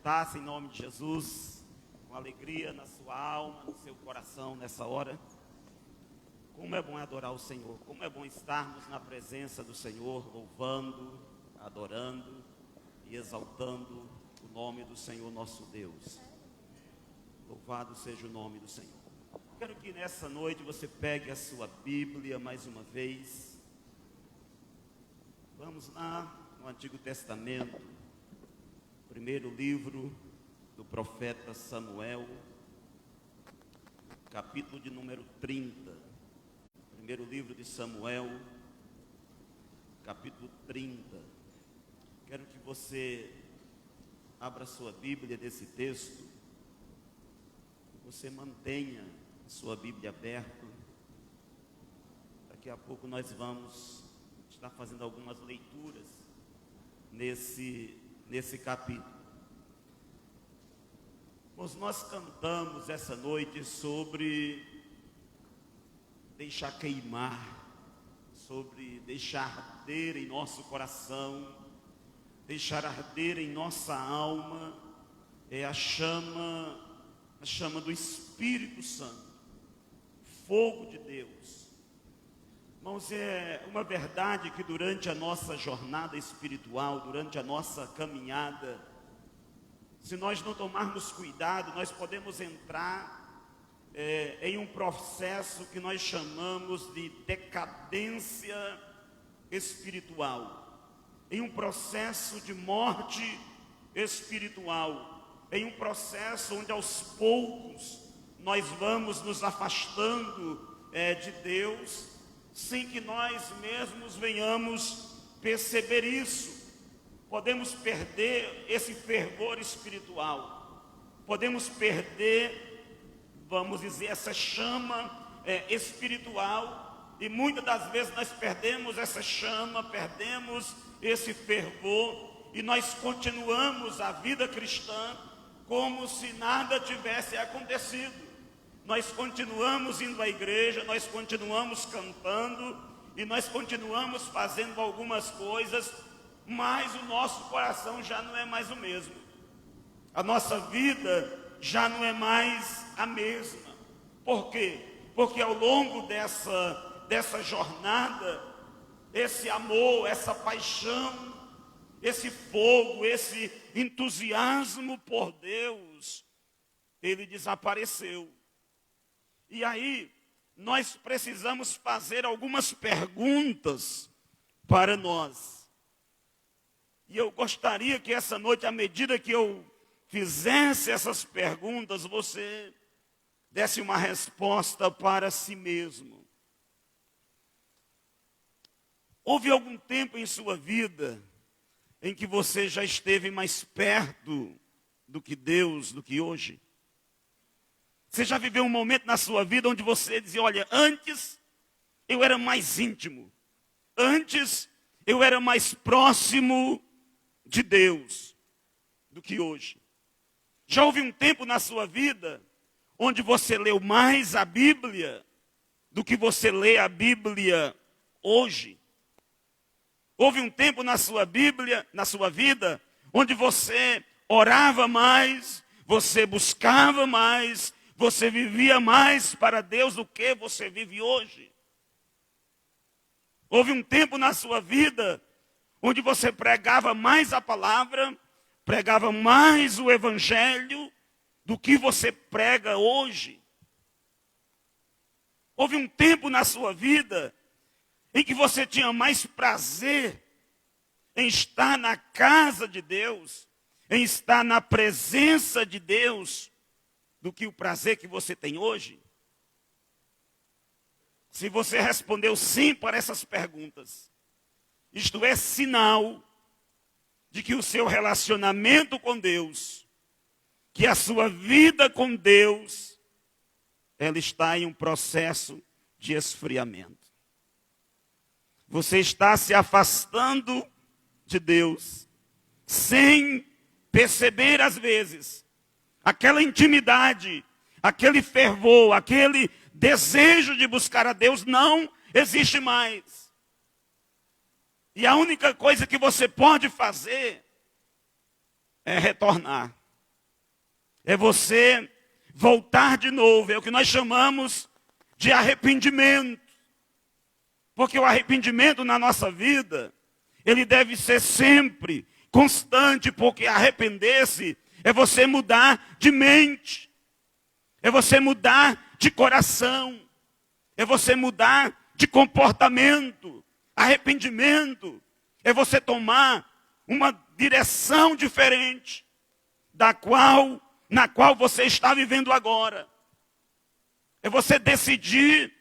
levantar-se em nome de Jesus, com alegria na sua alma, no seu coração nessa hora. Como é bom adorar o Senhor, como é bom estarmos na presença do Senhor, louvando, adorando e exaltando o nome do Senhor nosso Deus. Louvado seja o nome do Senhor. Quero que nessa noite você pegue a sua Bíblia mais uma vez. Vamos lá no Antigo Testamento, primeiro livro do profeta Samuel, capítulo de número 30. Primeiro livro de Samuel, capítulo 30. Quero que você abra sua Bíblia desse texto. Você mantenha a sua Bíblia aberta. Daqui a pouco nós vamos estar fazendo algumas leituras nesse capítulo. Mas nós cantamos essa noite sobre deixar queimar, sobre deixar arder em nosso coração, deixar arder em nossa alma, é a chama do Espírito Santo, fogo de Deus. Irmãos, é uma verdade que durante a nossa jornada espiritual, durante a nossa caminhada, se nós não tomarmos cuidado, nós podemos entrar em um processo que nós chamamos de decadência espiritual, em um processo de morte espiritual, em um processo onde aos poucos nós vamos nos afastando de Deus, sem que nós mesmos venhamos perceber isso. Podemos perder esse fervor espiritual, podemos perder, vamos dizer, essa chama espiritual, e muitas das vezes nós perdemos essa chama, perdemos esse fervor, e nós continuamos a vida cristã como se nada tivesse acontecido. Nós continuamos indo à igreja, nós continuamos cantando, e nós continuamos fazendo algumas coisas, mas o nosso coração já não é mais o mesmo. A nossa vida já não é mais a mesma. Por quê? Porque ao longo dessa jornada, esse amor, essa paixão, esse fogo, esse entusiasmo por Deus, ele desapareceu. E aí, nós precisamos fazer algumas perguntas para nós. E eu gostaria que essa noite, à medida que eu fizesse essas perguntas, você desse uma resposta para si mesmo. Houve algum tempo em sua vida em que você já esteve mais perto do que Deus, do que hoje? Você já viveu um momento na sua vida onde você dizia: olha, antes eu era mais íntimo, antes eu era mais próximo de Deus do que hoje? Já houve um tempo na sua vida onde você leu mais a Bíblia do que você lê a Bíblia hoje? Houve um tempo na sua vida, onde você orava mais, você buscava mais, você vivia mais para Deus do que você vive hoje? Houve um tempo na sua vida onde você pregava mais a palavra, pregava mais o Evangelho do que você prega hoje? Houve um tempo na sua vida em que você tinha mais prazer em estar na casa de Deus, em estar na presença de Deus, do que o prazer que você tem hoje? Se você respondeu sim para essas perguntas, isto é sinal de que o seu relacionamento com Deus, que a sua vida com Deus, ela está em um processo de esfriamento. Você está se afastando de Deus, sem perceber às vezes, aquela intimidade, aquele fervor, aquele desejo de buscar a Deus não existe mais. E a única coisa que você pode fazer é retornar. É você voltar de novo. É o que nós chamamos de arrependimento. Porque o arrependimento na nossa vida, ele deve ser sempre constante, porque arrepender-se é você mudar de mente, é você mudar de coração, é você mudar de comportamento. Arrependimento é você tomar uma direção diferente na qual você está vivendo agora. É você decidir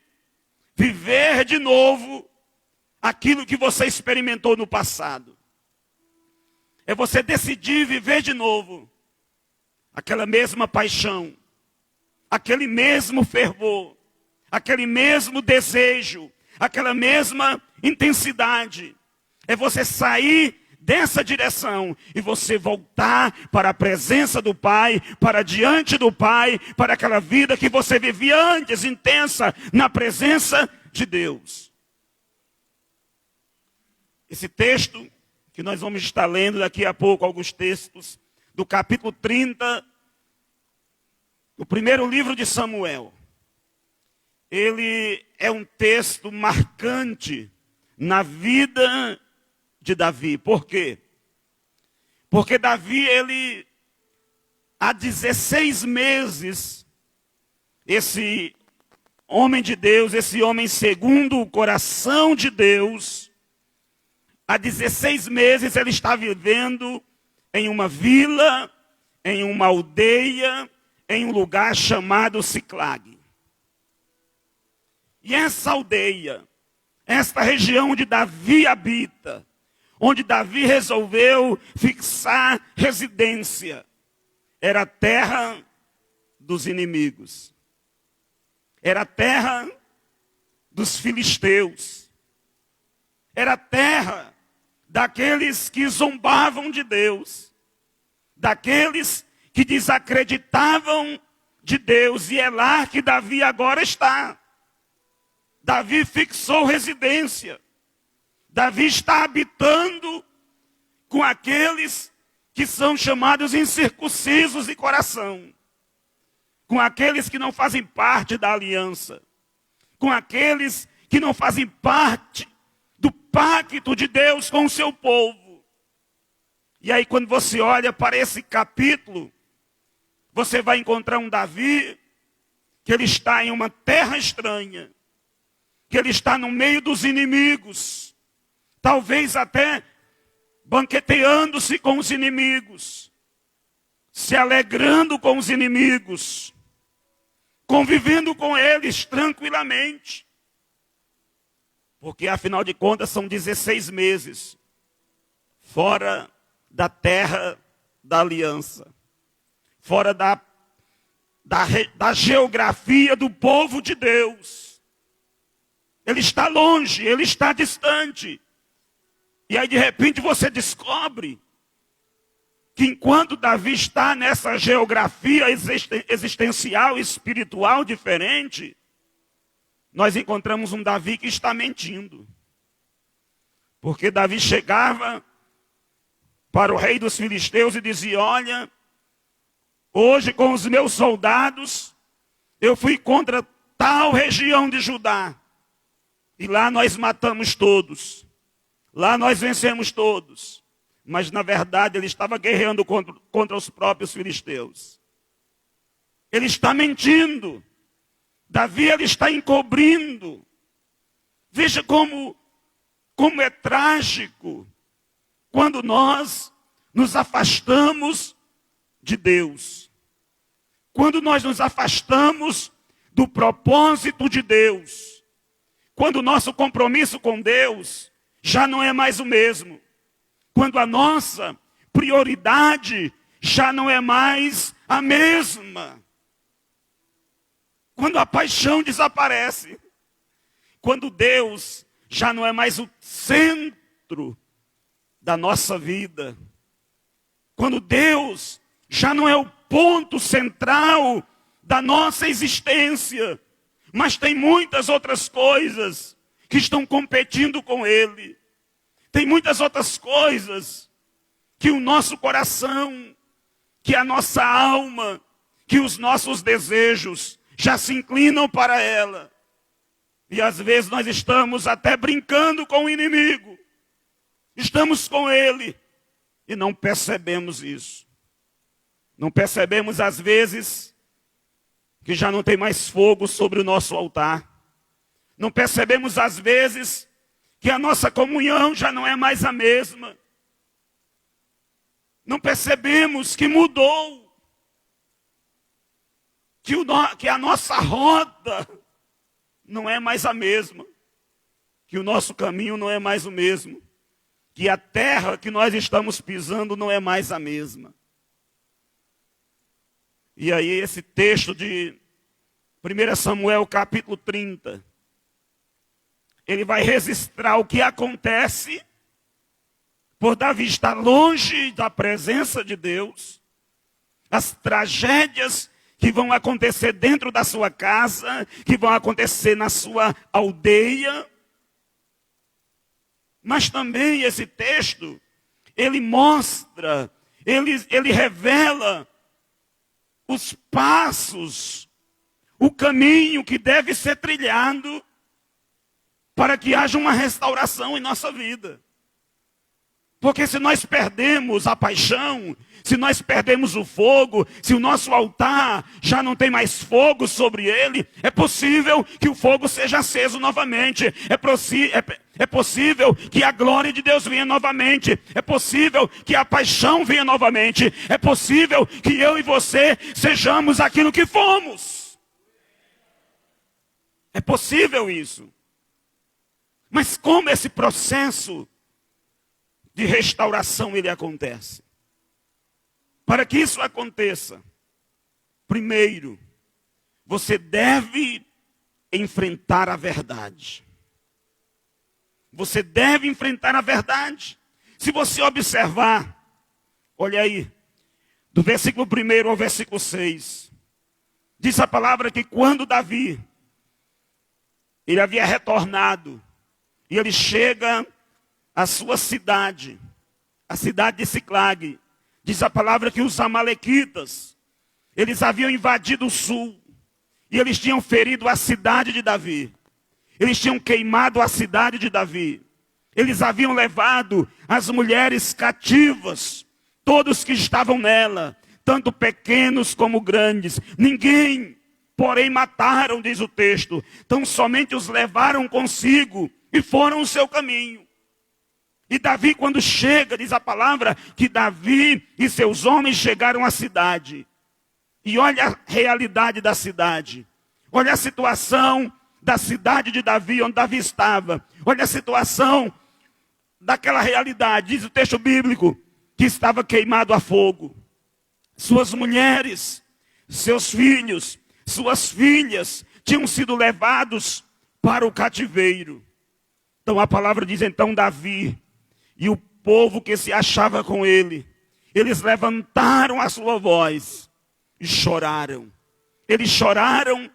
viver de novo aquilo que você experimentou no passado. É você decidir viver de novo aquela mesma paixão, aquele mesmo fervor, aquele mesmo desejo, aquela mesma intensidade. É você sair dessa direção e você voltar para a presença do Pai, para diante do Pai, para aquela vida que você vivia antes, intensa, na presença de Deus. Esse texto que nós vamos estar lendo daqui a pouco, alguns textos, do capítulo 30, do primeiro livro de Samuel. Ele é um texto marcante na vida de Davi. Por quê? Porque Davi, ele, há 16 meses, esse homem de Deus, esse homem segundo o coração de Deus, há 16 meses ele está vivendo em uma vila, em uma aldeia, em um lugar chamado Siclag. E essa aldeia, esta região onde Davi habita, onde Davi resolveu fixar residência, era a terra dos inimigos. Era a terra dos filisteus. Era a terra daqueles que zombavam de Deus, daqueles que desacreditavam de Deus. E é lá que Davi agora está. Davi fixou residência. Davi está habitando com aqueles que são chamados incircuncisos de coração, com aqueles que não fazem parte da aliança, com aqueles que não fazem parte do pacto de Deus com o seu povo. E aí, quando você olha para esse capítulo, você vai encontrar um Davi que ele está em uma terra estranha, que ele está no meio dos inimigos, talvez até banqueteando-se com os inimigos, se alegrando com os inimigos, convivendo com eles tranquilamente. Porque afinal de contas são 16 meses fora da terra da aliança, fora da geografia do povo de Deus. Ele está longe, ele está distante. E aí de repente você descobre que enquanto Davi está nessa geografia existencial, espiritual diferente, nós encontramos um Davi que está mentindo. Porque Davi chegava para o rei dos filisteus e dizia: olha, hoje com os meus soldados, eu fui contra tal região de Judá. E lá nós matamos todos. Lá nós vencemos todos. Mas na verdade ele estava guerreando contra os próprios filisteus. Ele está mentindo. Davi, ele está encobrindo. Veja como é trágico quando nós nos afastamos de Deus. Quando nós nos afastamos do propósito de Deus. Quando o nosso compromisso com Deus já não é mais o mesmo. Quando a nossa prioridade já não é mais a mesma. Quando a paixão desaparece. Quando Deus já não é mais o centro da nossa vida. Quando Deus já não é o ponto central da nossa existência. Mas tem muitas outras coisas que estão competindo com Ele. Tem muitas outras coisas que o nosso coração, que a nossa alma que os nossos desejos já se inclinam para ela. E às vezes nós estamos até brincando com o inimigo. Estamos com ele e não percebemos isso. Não percebemos às vezes que já não tem mais fogo sobre o nosso altar. Não percebemos às vezes que a nossa comunhão já não é mais a mesma. Não percebemos que mudou. Que a nossa roda não é mais a mesma. Que o nosso caminho não é mais o mesmo. Que a terra que nós estamos pisando não é mais a mesma. E aí esse texto de 1 Samuel capítulo 30, ele vai registrar o que acontece por Davi estar longe da presença de Deus, as tragédias que vão acontecer dentro da sua casa, que vão acontecer na sua aldeia. Mas também esse texto, ele mostra, ele revela os passos, o caminho que deve ser trilhado para que haja uma restauração em nossa vida. Porque se nós perdemos a paixão, se nós perdemos o fogo, se o nosso altar já não tem mais fogo sobre ele, é possível que o fogo seja aceso novamente. É possível que a glória de Deus venha novamente. É possível que a paixão venha novamente. É possível que eu e você sejamos aquilo que fomos. É possível isso. Mas como esse processo de restauração ele acontece? Para que isso aconteça, primeiro, você deve enfrentar a verdade. Você deve enfrentar a verdade. Se você observar, olha aí, do versículo 1 ao versículo 6, diz a palavra que quando Davi, ele havia retornado, e ele chega à sua cidade, a cidade de Siclag. Diz a palavra que os amalequitas, eles haviam invadido o sul. E eles tinham ferido a cidade de Davi. Eles tinham queimado a cidade de Davi. Eles haviam levado as mulheres cativas, todos que estavam nela, tanto pequenos como grandes. Ninguém, porém, mataram, diz o texto. Então somente os levaram consigo e foram o seu caminho. E Davi, quando chega, diz a palavra, que Davi e seus homens chegaram à cidade. E olha a realidade da cidade. Olha a situação da cidade de Davi, onde Davi estava. Olha a situação daquela realidade. Diz o texto bíblico que estava queimado a fogo. Suas mulheres, seus filhos, suas filhas tinham sido levados para o cativeiro. Então a palavra diz, então Davi e o povo que se achava com ele, eles levantaram a sua voz e choraram. Eles choraram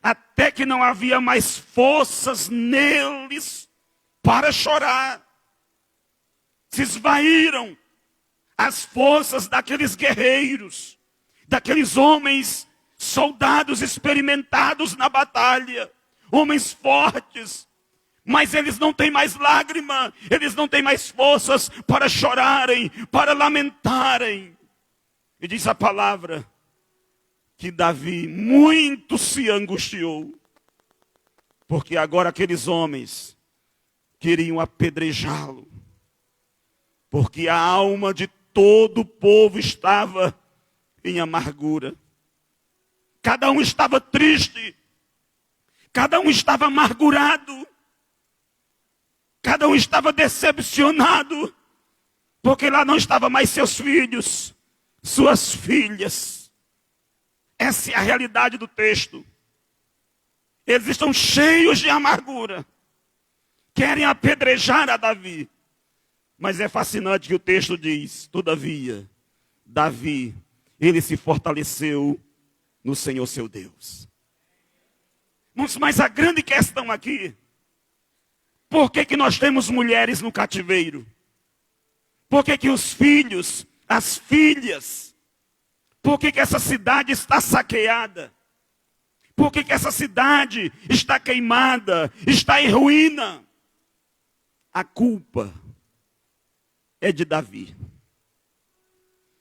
até que não havia mais forças neles para chorar. Se esvaíram as forças daqueles guerreiros, daqueles homens, soldados experimentados na batalha, homens fortes. Mas eles não têm mais lágrima, eles não têm mais forças para chorarem, para lamentarem. E diz a palavra que Davi muito se angustiou, porque agora aqueles homens queriam apedrejá-lo, porque a alma de todo o povo estava em amargura. Cada um estava triste, cada um estava amargurado. Cada um estava decepcionado, porque lá não estavam mais seus filhos, suas filhas. Essa é a realidade do texto. Eles estão cheios de amargura, querem apedrejar a Davi. Mas é fascinante que o texto diz, todavia, Davi, ele se fortaleceu no Senhor seu Deus. Mas a grande questão aqui, por que nós temos mulheres no cativeiro? Por que os filhos, as filhas, Por que essa cidade está saqueada? Por que essa cidade está queimada, está em ruína? A culpa é de Davi.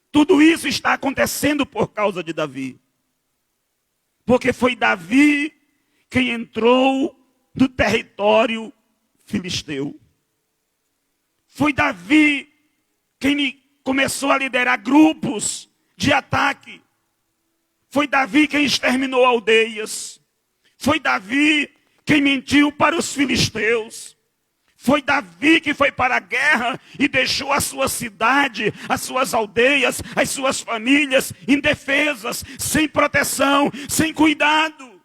Tudo isso está acontecendo por causa de Davi. Porque foi Davi quem entrou no território filisteu. Foi Davi quem começou a liderar grupos de ataque. Foi Davi quem exterminou aldeias. Foi Davi quem mentiu para os filisteus. Foi Davi que foi para a guerra e deixou a sua cidade, as suas aldeias, as suas famílias indefesas, sem proteção, sem cuidado.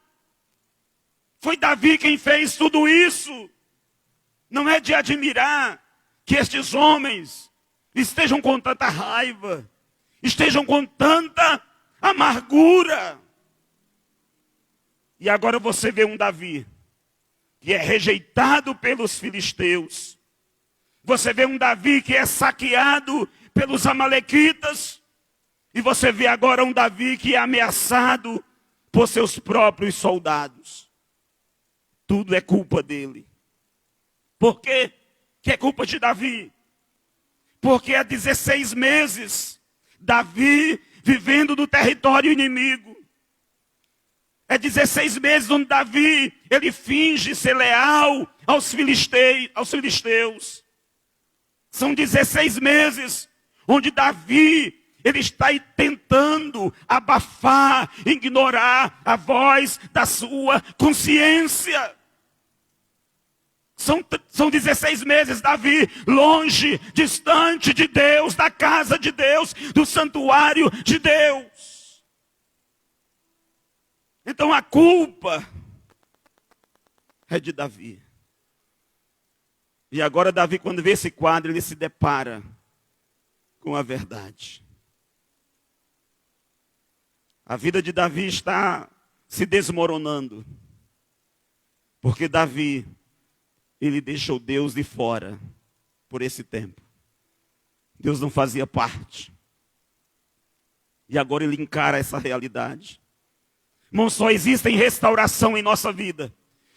Foi Davi quem fez tudo isso. Não é de admirar que estes homens estejam com tanta raiva, estejam com tanta amargura. E agora você vê um Davi que é rejeitado pelos filisteus. Você vê um Davi que é saqueado pelos amalequitas. E você vê agora um Davi que é ameaçado por seus próprios soldados. Tudo é culpa dele. Por quê que é culpa de Davi? Porque há 16 meses, Davi vivendo no território inimigo. É 16 meses onde Davi, ele finge ser leal aos filisteus. São 16 meses onde Davi, ele está aí tentando abafar, ignorar a voz da sua consciência. São 16 meses, Davi, longe, distante de Deus, da casa de Deus, do santuário de Deus. Então a culpa é de Davi. E agora Davi, quando vê esse quadro, ele se depara com a verdade. A vida de Davi está se desmoronando. Porque Davi, ele deixou Deus de fora por esse tempo. Deus não fazia parte. E agora ele encara essa realidade. Irmão, só existe restauração em nossa vida.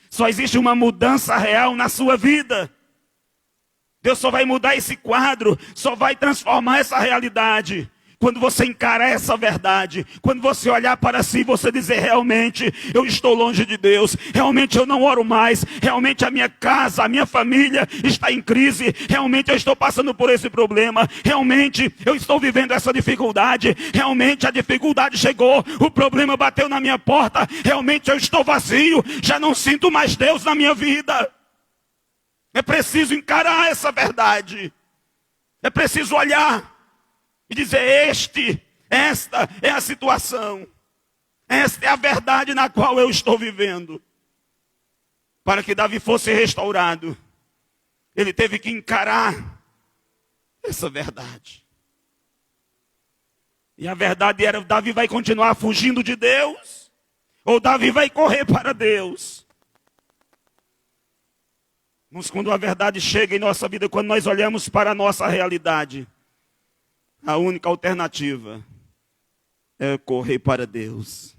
Só existe uma mudança real na sua vida. Deus só vai mudar esse quadro, só vai transformar essa realidade quando você encarar essa verdade, quando você olhar para si e você dizer, realmente eu estou longe de Deus, realmente eu não oro mais, realmente a minha casa, a minha família está em crise, realmente eu estou passando por esse problema, realmente eu estou vivendo essa dificuldade, realmente a dificuldade chegou, o problema bateu na minha porta, realmente eu estou vazio, já não sinto mais Deus na minha vida. É preciso encarar essa verdade, é preciso olhar e dizer, esta é a situação. Esta é a verdade na qual eu estou vivendo. Para que Davi fosse restaurado, ele teve que encarar essa verdade. E a verdade era, Davi vai continuar fugindo de Deus? Ou Davi vai correr para Deus? Mas quando a verdade chega em nossa vida, quando nós olhamos para a nossa realidade, a única alternativa é correr para Deus.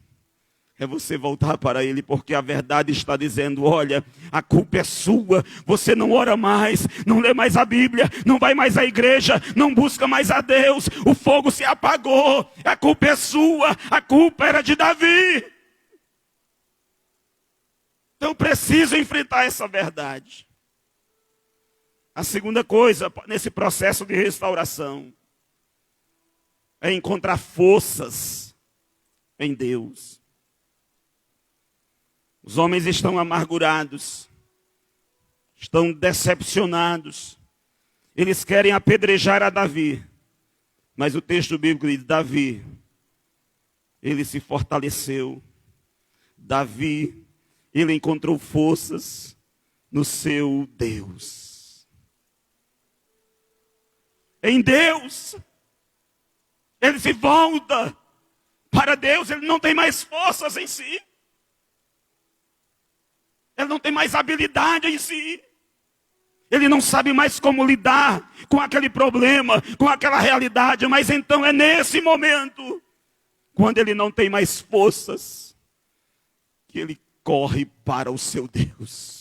É você voltar para Ele, porque a verdade está dizendo, olha, a culpa é sua, você não ora mais, não lê mais a Bíblia, não vai mais à igreja, não busca mais a Deus, o fogo se apagou, a culpa é sua, a culpa era de Davi. Então preciso enfrentar essa verdade. A segunda coisa, nesse processo de restauração, é encontrar forças em Deus. Os homens estão amargurados, estão decepcionados. Eles querem apedrejar a Davi. Mas o texto bíblico diz, Davi, ele se fortaleceu. Davi, ele encontrou forças no seu Deus. Em Deus. Ele se volta para Deus, ele não tem mais forças em si. Ele não tem mais habilidade em si. Ele não sabe mais como lidar com aquele problema, com aquela realidade. Mas então é nesse momento quando ele não tem mais forças, que ele corre para o seu Deus.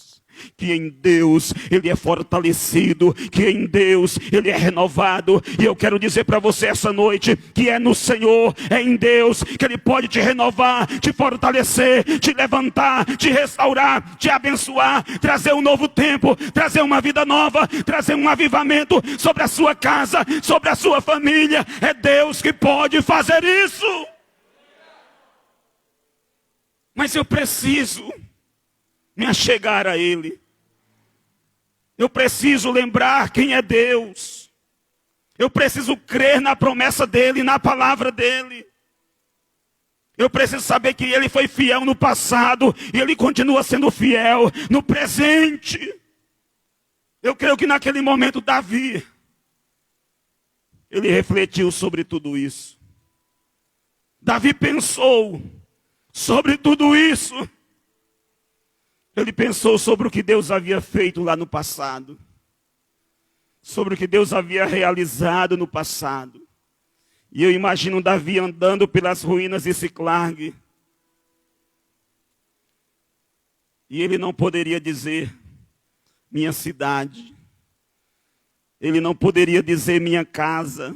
Que em Deus ele é fortalecido, que em Deus ele é renovado. E eu quero dizer para você essa noite, que é no Senhor, é em Deus que ele pode te renovar, te fortalecer, te levantar, te restaurar, te abençoar, trazer um novo tempo, trazer uma vida nova, trazer um avivamento sobre a sua casa, sobre a sua família. É Deus que pode fazer isso. Mas eu preciso me achegar a Ele. Eu preciso lembrar quem é Deus. Eu preciso crer na promessa dEle, na palavra dEle. Eu preciso saber que Ele foi fiel no passado e Ele continua sendo fiel no presente. Eu creio que naquele momento Davi, ele refletiu sobre tudo isso. Davi pensou sobre tudo isso. Ele pensou sobre o que Deus havia feito lá no passado. Sobre o que Deus havia realizado no passado. E eu imagino Davi andando pelas ruínas de Siclag. E ele não poderia dizer minha cidade. Ele não poderia dizer minha casa.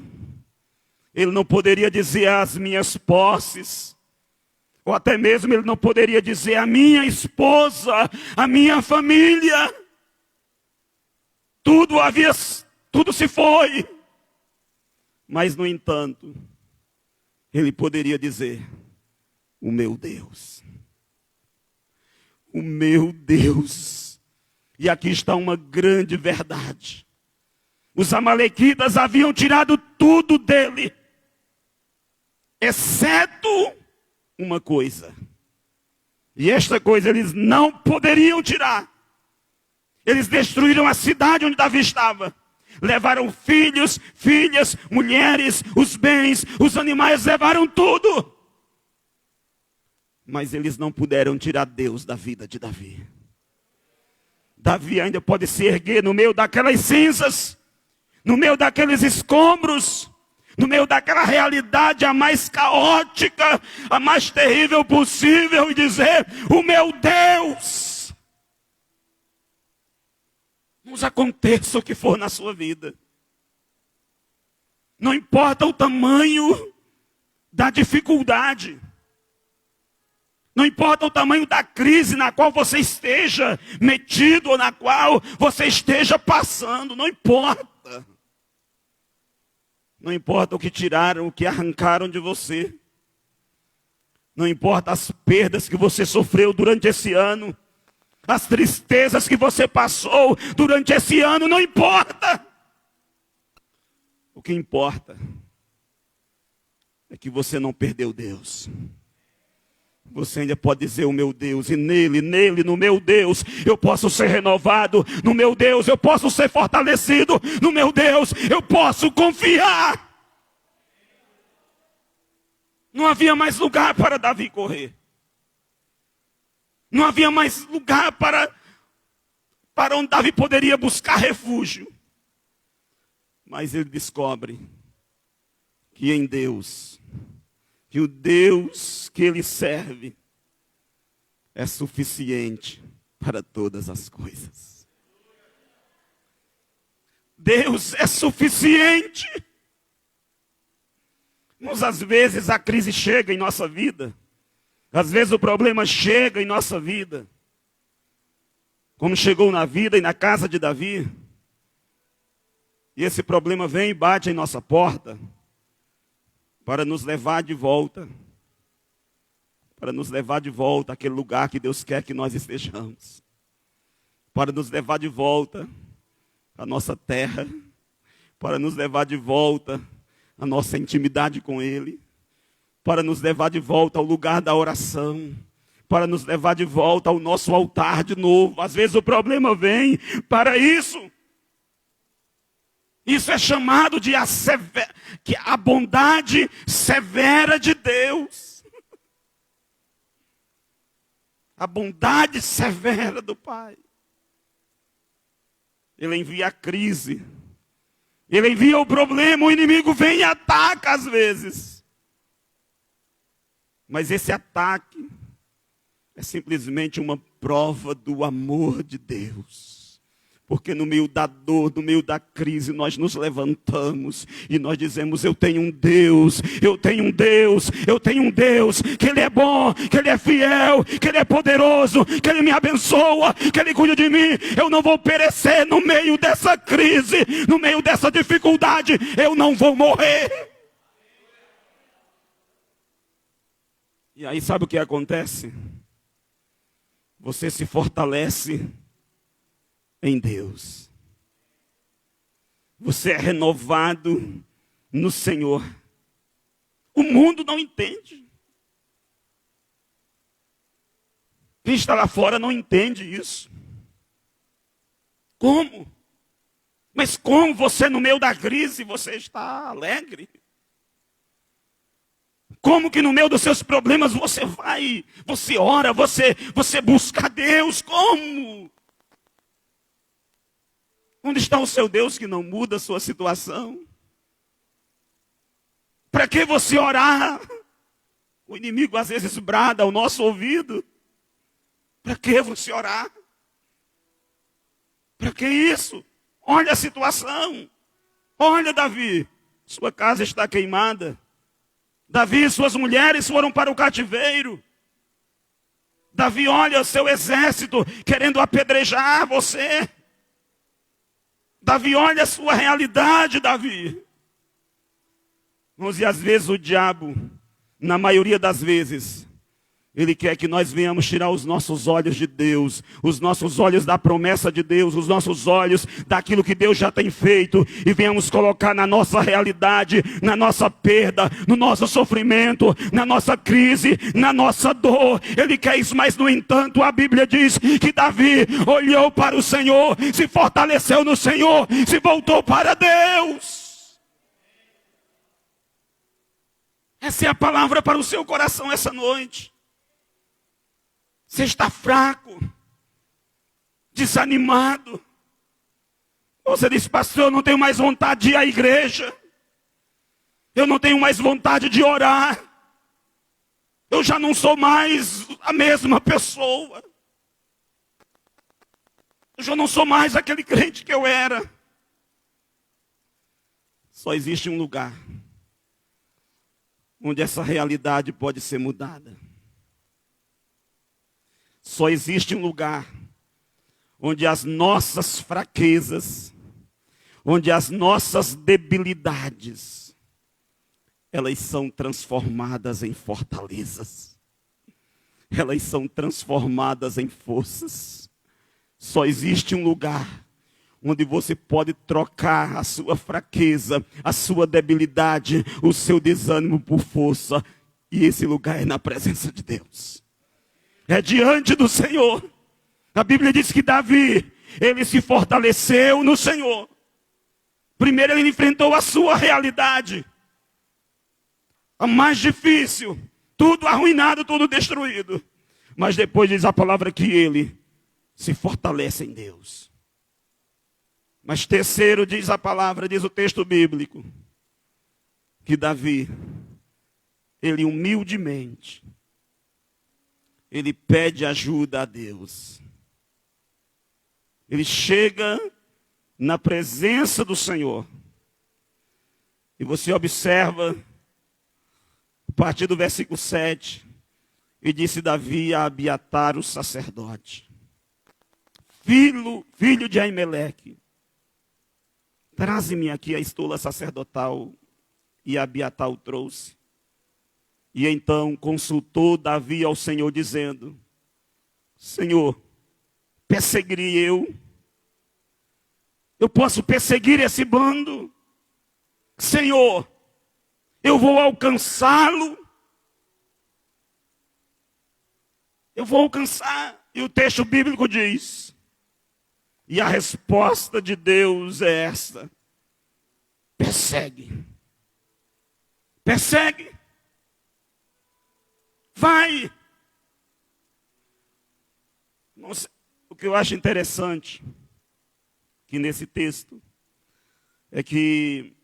Ele não poderia dizer as minhas posses. Ou até mesmo ele não poderia dizer a minha esposa, a minha família. Tudo se foi. Mas, no entanto, ele poderia dizer, o meu Deus. O meu Deus. E aqui está uma grande verdade. Os amalequitas haviam tirado tudo dele, exceto uma coisa. E esta coisa eles não poderiam tirar. Eles destruíram a cidade onde Davi estava. Levaram filhos, filhas, mulheres, os bens, os animais, levaram tudo. Mas eles não puderam tirar Deus da vida de Davi. Davi ainda pode se erguer no meio daquelas cinzas, no meio daqueles escombros, no meio daquela realidade a mais caótica, a mais terrível possível, e dizer, o meu Deus. Nos aconteça o que for na sua vida. Não importa o tamanho da dificuldade. Não importa o tamanho da crise na qual você esteja metido ou na qual você esteja passando. Não importa. Não importa o que tiraram, o que arrancaram de você. Não importa as perdas que você sofreu durante esse ano. As tristezas que você passou durante esse ano, não importa. O que importa é que você não perdeu Deus. Você ainda pode dizer o meu Deus, e nele, no meu Deus, eu posso ser renovado. No meu Deus, eu posso ser fortalecido. No meu Deus, eu posso confiar. Não havia mais lugar para Davi correr. Não havia mais lugar para onde Davi poderia buscar refúgio. Mas ele descobre que em Deus, que o Deus que ele serve é suficiente para todas as coisas. Deus é suficiente. Mas às vezes a crise chega em nossa vida. Às vezes o problema chega em nossa vida. Como chegou na vida e na casa de Davi. E esse problema vem e bate em nossa porta. Para nos levar de volta. Para nos levar de volta àquele lugar que Deus quer que nós estejamos. Para nos levar de volta à nossa terra. Para nos levar de volta à nossa intimidade com Ele. Para nos levar de volta ao lugar da oração. Para nos levar de volta ao nosso altar de novo. Às vezes o problema vem para isso. Isso é chamado de a bondade severa de Deus. A bondade severa do Pai. Ele envia a crise. Ele envia o problema, o inimigo vem e ataca às vezes. Mas esse ataque é simplesmente uma prova do amor de Deus. Porque no meio da dor, no meio da crise, nós nos levantamos e nós dizemos: eu tenho um Deus, eu tenho um Deus, eu tenho um Deus, que Ele é bom, que Ele é fiel, que Ele é poderoso, que Ele me abençoa, que Ele cuida de mim. Eu não vou perecer no meio dessa crise, no meio dessa dificuldade, eu não vou morrer. E aí sabe o que acontece? Você se fortalece em Deus. Você é renovado no Senhor. O mundo não entende. Quem está lá fora não entende isso. Como? Mas como você no meio da crise você está alegre? Como que no meio dos seus problemas você ora, você busca a Deus? Como? Onde está o seu Deus que não muda a sua situação? Para que você orar? O inimigo às vezes brada ao nosso ouvido. Para que você orar? Para que isso? Olha a situação. Olha, Davi, sua casa está queimada. Davi, suas mulheres foram para o cativeiro. Davi, olha o seu exército querendo apedrejar você. Davi, olha a sua realidade, Davi. Irmãos, e às vezes o diabo, na maioria das vezes, ele quer que nós venhamos tirar os nossos olhos de Deus, os nossos olhos da promessa de Deus, os nossos olhos daquilo que Deus já tem feito, e venhamos colocar na nossa realidade, na nossa perda, no nosso sofrimento, na nossa crise, na nossa dor. Ele quer isso, mas no entanto a Bíblia diz que Davi olhou para o Senhor, se fortaleceu no Senhor, se voltou para Deus. Essa é a palavra para o seu coração essa noite. Você está fraco, desanimado. Você diz: pastor, eu não tenho mais vontade de ir à igreja. Eu não tenho mais vontade de orar. Eu já não sou mais a mesma pessoa. Eu já não sou mais aquele crente que eu era. Só existe um lugar onde essa realidade pode ser mudada. Só existe um lugar onde as nossas fraquezas, onde as nossas debilidades, elas são transformadas em fortalezas. Elas são transformadas em forças. Só existe um lugar onde você pode trocar a sua fraqueza, a sua debilidade, o seu desânimo por força. E esse lugar é na presença de Deus. É diante do Senhor. A Bíblia diz que Davi, ele se fortaleceu no Senhor. Primeiro ele enfrentou a sua realidade, a mais difícil, tudo arruinado, tudo destruído. Mas depois diz a palavra que ele se fortalece em Deus. Mas terceiro diz a palavra, diz o texto bíblico, que Davi, ele humildemente, ele pede ajuda a Deus. Ele chega na presença do Senhor. E você observa, a partir do versículo 7, e disse Davi a Abiatar, o sacerdote: filho de Aimeleque, traze-me aqui a estola sacerdotal. E Abiatar o trouxe. E então consultou Davi ao Senhor, dizendo: Senhor, perseguirei eu? Eu posso perseguir esse bando? Senhor, eu vou alcançá-lo? Eu vou alcançar? E o texto bíblico diz, e a resposta de Deus é esta: persegue. Persegue. Vai. Nossa, o que eu acho interessante aqui nesse texto é que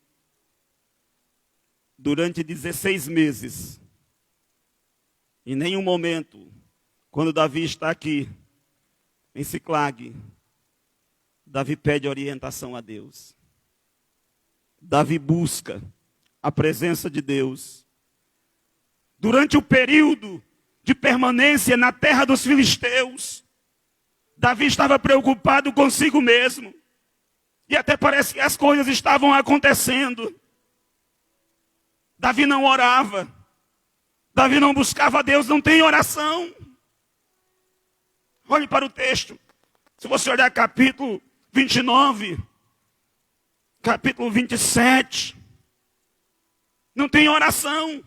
durante 16 meses Em nenhum momento, quando Davi está aqui, em Siclag, Davi pede orientação a Deus. Davi busca a presença de Deus. Durante o período de permanência na terra dos filisteus, Davi estava preocupado consigo mesmo. E até parece que as coisas estavam acontecendo. Davi não orava. Davi não buscava a Deus, não tem oração. Olhe para o texto. Se você olhar capítulo 29, capítulo 27, não tem oração.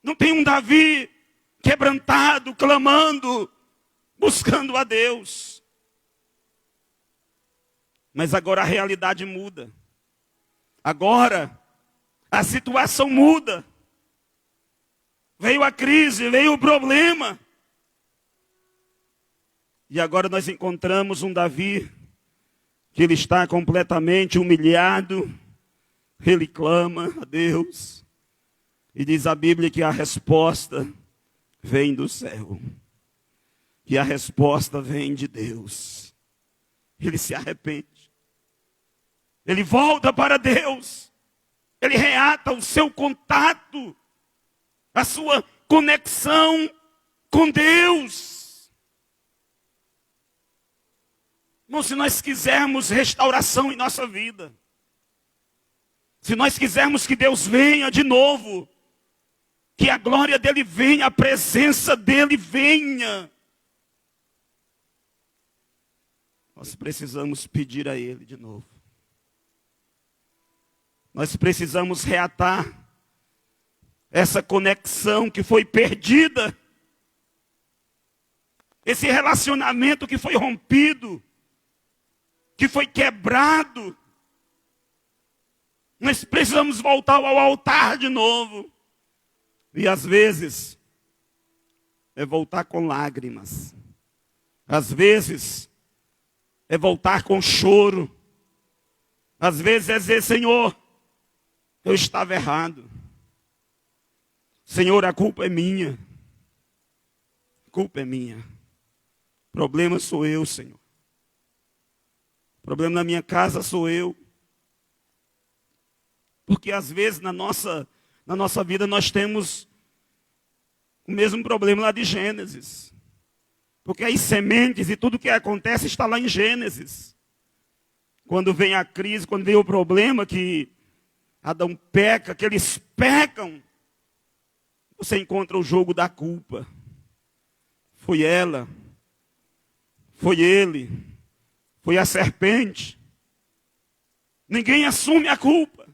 Não tem um Davi quebrantado, clamando, buscando a Deus. Mas agora a realidade muda. Agora a situação muda. Veio a crise, veio o problema. E agora nós encontramos um Davi que ele está completamente humilhado. Ele clama a Deus. E diz a Bíblia que a resposta vem do céu. E a resposta vem de Deus. Ele se arrepende. Ele volta para Deus. Ele reata o seu contato, a sua conexão com Deus. Irmão, se nós quisermos restauração em nossa vida, se nós quisermos que Deus venha de novo, que a glória dele venha, a presença dele venha, nós precisamos pedir a ele de novo. Nós precisamos reatar essa conexão que foi perdida, esse relacionamento que foi rompido, que foi quebrado. Nós precisamos voltar ao altar de novo. E às vezes é voltar com lágrimas. Às vezes é voltar com choro. Às vezes é dizer: Senhor, eu estava errado. Senhor, a culpa é minha. A culpa é minha. O problema sou eu, Senhor. O problema na minha casa sou eu. Porque às vezes na nossa vida nós temos o mesmo problema lá de Gênesis. Porque as sementes e tudo que acontece está lá em Gênesis. Quando vem a crise, quando vem o problema que Adão peca, que eles pecam, você encontra o jogo da culpa. Foi ela, foi ele, foi a serpente. Ninguém assume a culpa.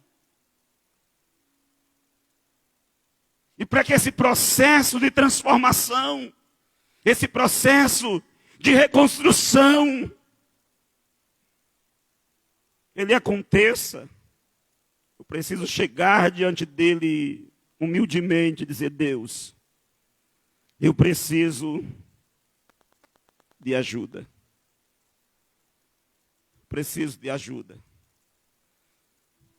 E para que esse processo de transformação, esse processo de reconstrução, ele aconteça, eu preciso chegar diante dele humildemente e dizer: Deus, eu preciso de ajuda. Preciso de ajuda.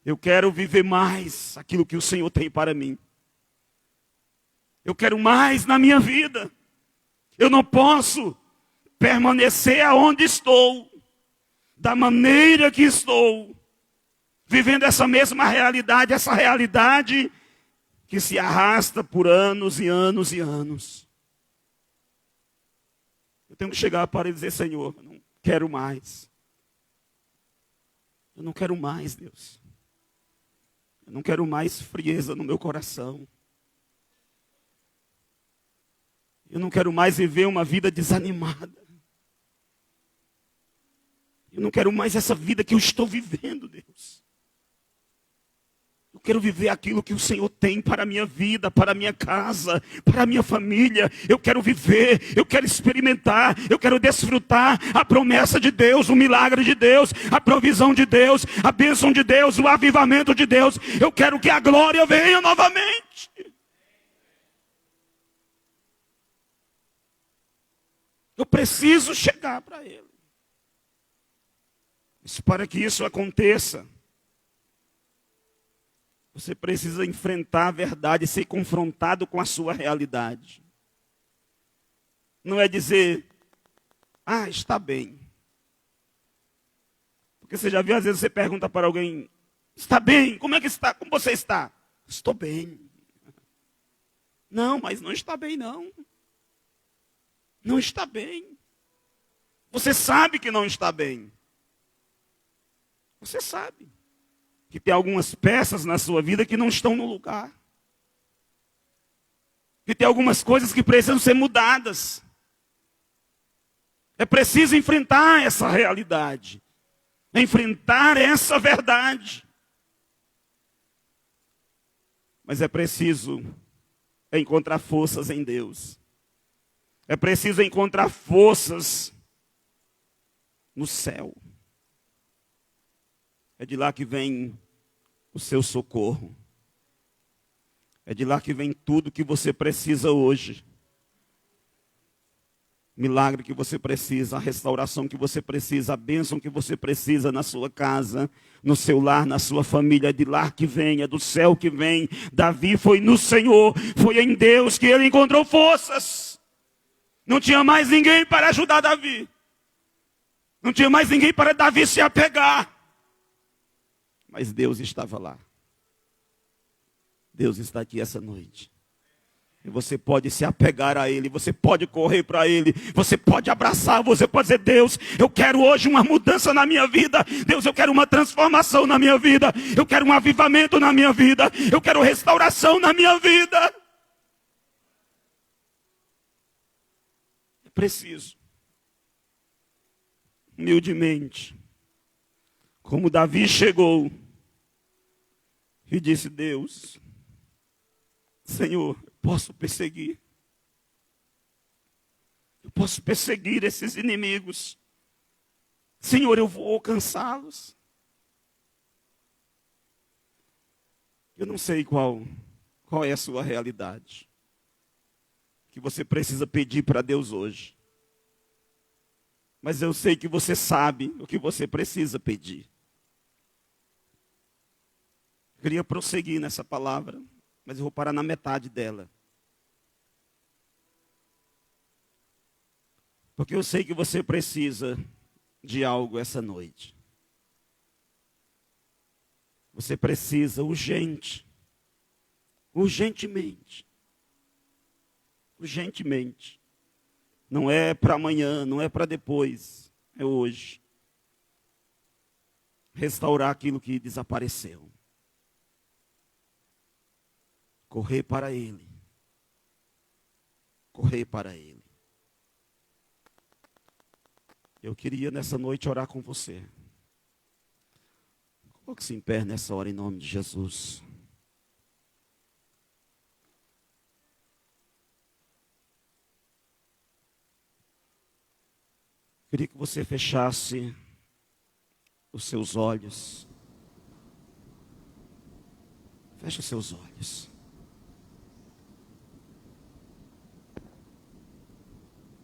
Eu quero viver mais aquilo que o Senhor tem para mim. Eu quero mais na minha vida. Eu não posso permanecer aonde estou, da maneira que estou, vivendo essa mesma realidade, essa realidade que se arrasta por anos e anos e anos. Eu tenho que chegar para ele e dizer: Senhor, eu não quero mais. Eu não quero mais, Deus. Eu não quero mais frieza no meu coração. Eu não quero mais viver uma vida desanimada. Eu não quero mais essa vida que eu estou vivendo, Deus. Eu quero viver aquilo que o Senhor tem para a minha vida, para a minha casa, para a minha família. Eu quero viver, eu quero experimentar, eu quero desfrutar a promessa de Deus, o milagre de Deus, a provisão de Deus, a bênção de Deus, o avivamento de Deus. Eu quero que a glória venha novamente. Eu preciso chegar para Ele. Mas para que isso aconteça, Você precisa enfrentar a verdade, ser confrontado com a sua realidade. Não é dizer, está bem. Porque você já viu, às vezes você pergunta para alguém, está bem? Como é que está? Como você está? Estou bem. Não, mas não está bem não. Não está bem. Você sabe que não está bem. Você sabe que tem algumas peças na sua vida que não estão no lugar. Que tem algumas coisas que precisam ser mudadas. É preciso enfrentar essa realidade. Enfrentar essa verdade. Mas é preciso encontrar forças em Deus. É preciso encontrar forças no céu. É de lá que vem o seu socorro. É de lá que vem tudo que você precisa hoje. Milagre que você precisa, a restauração que você precisa, a bênção que você precisa na sua casa, no seu lar, na sua família. É de lá que vem, é do céu que vem. Davi foi no Senhor, foi em Deus que ele encontrou forças. Não tinha mais ninguém para ajudar Davi. Não tinha mais ninguém para Davi se apegar. Mas Deus estava lá. Deus está aqui essa noite. E você pode se apegar a Ele, você pode correr para Ele, você pode abraçar, você pode dizer, Deus, eu quero hoje uma mudança na minha vida. Deus, eu quero uma transformação na minha vida. Eu quero um avivamento na minha vida. Eu quero restauração na minha vida. É preciso, humildemente, como Davi chegou e disse, Deus, Senhor, posso perseguir. Eu posso perseguir esses inimigos. Senhor, eu vou alcançá-los. Eu não sei qual é a sua realidade. Que você precisa pedir para Deus hoje. Mas eu sei que você sabe o que você precisa pedir. Eu queria prosseguir nessa palavra, mas eu vou parar na metade dela. Porque eu sei que você precisa de algo essa noite. Você precisa urgentemente. Não é para amanhã, não é para depois, é hoje. Restaurar aquilo que desapareceu. Correr para Ele. Correr para Ele. Eu queria nessa noite orar com você. Coloque-se em pé nessa hora em nome de Jesus. Queria que você fechasse os seus olhos. Feche os seus olhos.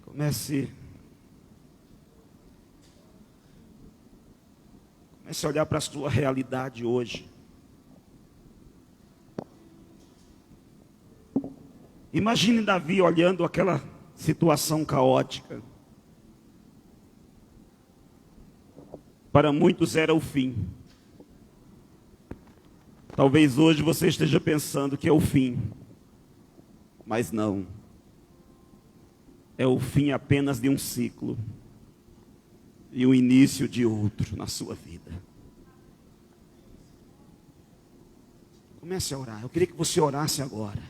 Comece a olhar para a sua realidade hoje. Imagine Davi olhando aquela situação caótica. Para muitos era o fim. Talvez hoje você esteja pensando que é o fim. Mas não. É o fim apenas de um ciclo. E o início de outro na sua vida. Comece a orar. Eu queria que você orasse agora.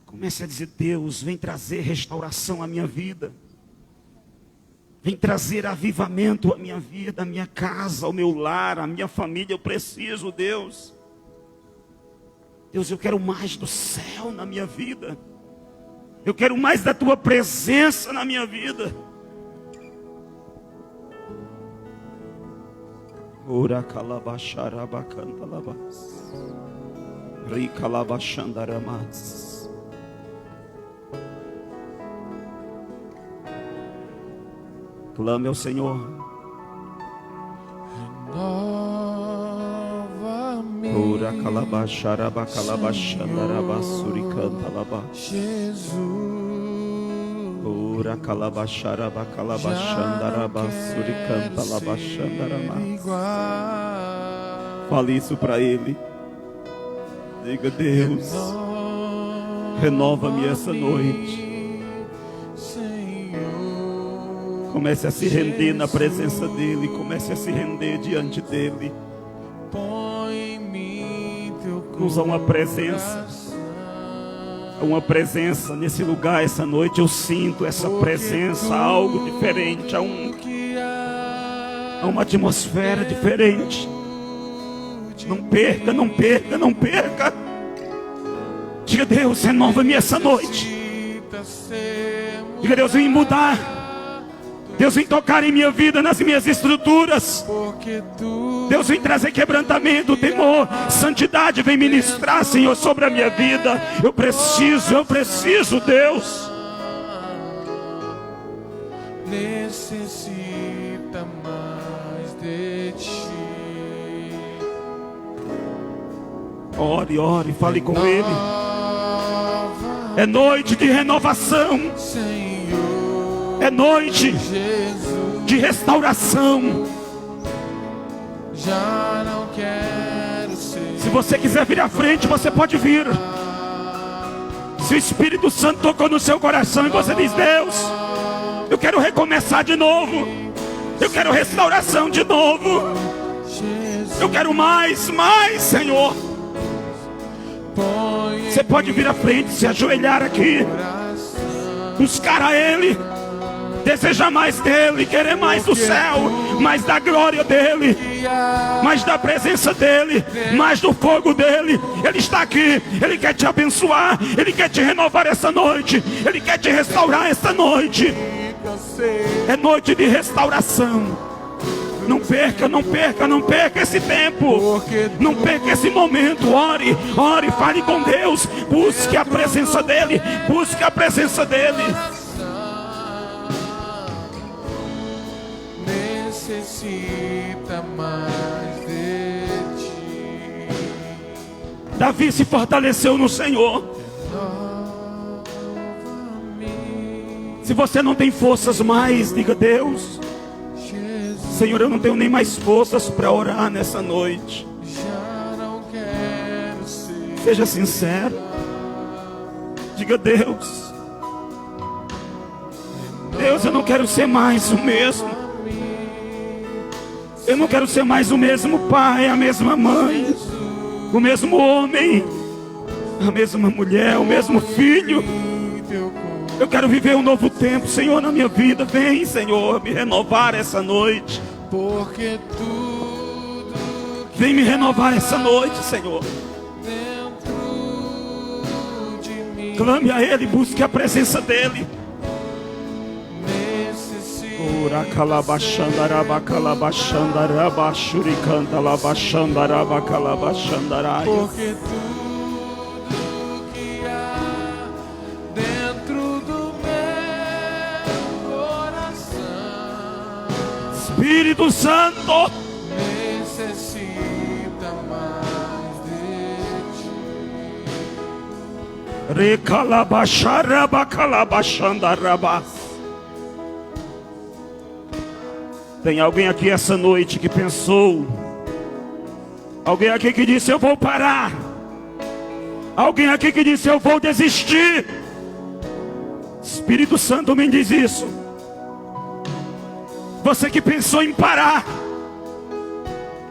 Comece a dizer, Deus, vem trazer restauração à minha vida. Vem trazer avivamento à minha vida, à minha casa, ao meu lar, à minha família. Eu preciso, Deus. Deus, eu quero mais do céu na minha vida. Eu quero mais da tua presença na minha vida. Ora calabacharabacandalabas. Ricalabachandaramas. Clame ao Senhor. Renova Ura calabacharaba calabachandaraba suricanta laba. Jesus. Ura calabacharaba calabachandaraba suricanta laba chandarama. Fale isso para Ele. Diga: Deus, renova-me essa noite. Comece a se render na presença dEle. Comece a se render diante dEle. Usa uma presença nesse lugar essa noite. Eu sinto essa presença, algo diferente, há uma atmosfera diferente. Não perca, não perca, não perca. Diga: Deus, renova-me essa noite. Diga: Deus, vem mudar. Deus vem tocar em minha vida, nas minhas estruturas. Deus vem trazer quebrantamento, temor, santidade. Vem ministrar, Senhor, sobre a minha vida. Eu preciso, Deus. Necessita mais de ti. Ore, ore, fale com Ele. É noite de renovação. É noite de restauração. Já não quero ser. Se você quiser vir à frente, você pode vir. Se o Espírito Santo tocou no seu coração e você diz: Deus, eu quero recomeçar de novo. Eu quero restauração de novo. Eu quero mais, Senhor. Você pode vir à frente, se ajoelhar aqui, buscar a Ele. Desejar mais dEle, querer mais do céu, mais da glória dEle, mais da presença dEle, mais do fogo dEle. Ele está aqui, Ele quer te abençoar, Ele quer te renovar essa noite, Ele quer te restaurar essa noite. É noite de restauração. Não perca, não perca, não perca esse tempo. Não perca esse momento. Ore, ore, fale com Deus. Busque a presença dEle, busque a presença dEle. Necessita mais de ti. Davi se fortaleceu no Senhor. Se você não tem forças mais, diga: Deus, Senhor, eu não tenho nem mais forças para orar nessa noite. Seja sincero. Diga: Deus, eu não quero ser mais o mesmo. Eu não quero ser mais o mesmo pai, a mesma mãe, o mesmo homem, a mesma mulher, o mesmo filho. Eu quero viver um novo tempo, Senhor, na minha vida. Vem, Senhor, me renovar essa noite. Vem me renovar essa noite, Senhor. Clame a Ele, busque a presença dEle. Ura calabachandaraba calabachandaraba shuricanta labachandaraba calabachandarai. Porque tudo que há dentro do meu coração Espírito Santo necessita mais de ti. Recalabacharaba calabachandaraba. Tem alguém aqui essa noite que pensou. Alguém aqui que disse: eu vou parar. Alguém aqui que disse: eu vou desistir. Espírito Santo me diz isso. Você que pensou em parar.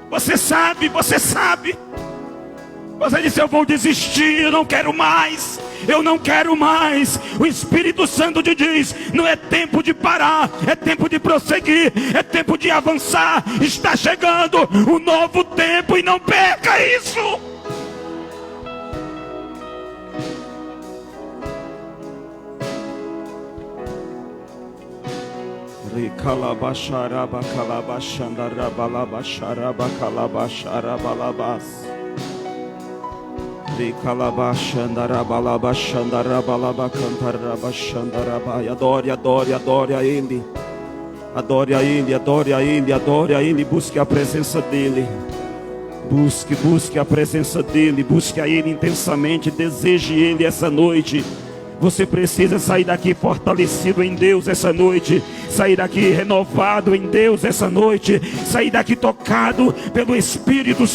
Você sabe. Você disse: eu vou desistir, eu não quero mais. Eu não quero mais. O Espírito Santo te diz: não é tempo de parar, é tempo de prosseguir, é tempo de avançar. Está chegando um novo tempo e não perca isso. Recalabacharaba calabachandaraba calabacharaba. Adore, adore, adore a Ele. Adore a Ele, adore a Ele, adore a Ele. Busque a presença dEle. Busque a presença dEle, busque a Ele intensamente, deseje Ele essa noite. Você precisa sair daqui fortalecido em Deus essa noite, sair daqui renovado em Deus essa noite, sair daqui tocado pelo Espírito Santo.